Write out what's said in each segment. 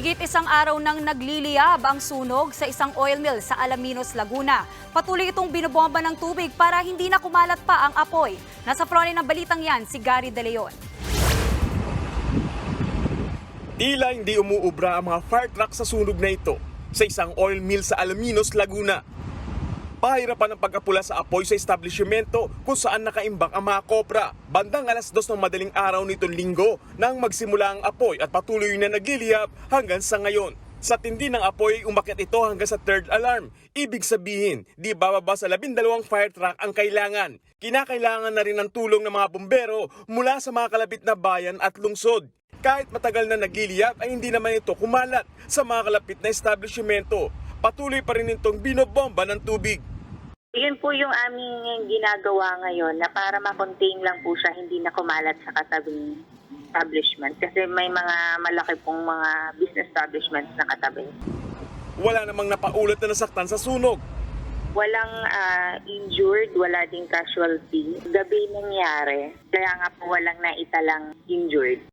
Higit isang araw nang nagliliyab ang sunog sa isang oil mill sa Alaminos, Laguna. Patuloy itong binobomba ng tubig para hindi na kumalat pa ang apoy. Nasa fronte ng balitang yan si Gary De Leon. Tila hindi umuubra ang mga fire truck sa sunog na ito sa isang oil mill sa Alaminos, Laguna. Pahirapan ang pagkapula sa apoy sa establishmento kung saan nakaimbak ang mga kopra. Bandang 2:00 ng madaling araw nitong linggo nang magsimula ang apoy at patuloy na nagliliyab hanggang sa ngayon. Sa tindi ng apoy, umakyat ito hanggang sa third alarm. Ibig sabihin, di bababa sa 12 fire truck ang kailangan. Kinakailangan na rin ng tulong ng mga bumbero mula sa mga kalapit na bayan at lungsod. Kahit matagal na nagliliyab ay hindi naman ito kumalat sa mga kalapit na establishmento. Patuloy pa rin itong binobomba ng tubig. Yun po yung aming ginagawa ngayon na para ma-contain lang po siya, hindi na kumalat sa katabing establishment. Kasi may mga malaki pong mga business establishments na katabi. Wala namang napaulat na nasaktan sa sunog. Walang injured, wala ding casualty. Gabi nangyari, kaya nga po walang naitalang injured.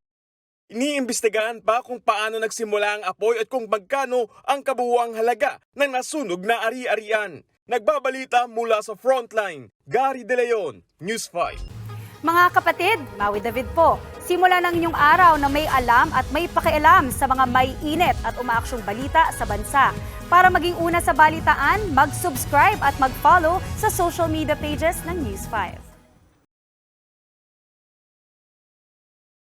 Iniimbestigahan pa kung paano nagsimula ang apoy at kung magkano ang kabuuang halaga ng nasunog na ari-arian. Nagbabalita mula sa Frontline, Gary De Leon, News 5. Mga kapatid, Maui David po. Simula ng inyong araw na may alam at may pakialam sa mga may init at umaaksyong balita sa bansa. Para maging una sa balitaan, mag-subscribe at mag-follow sa social media pages ng News 5.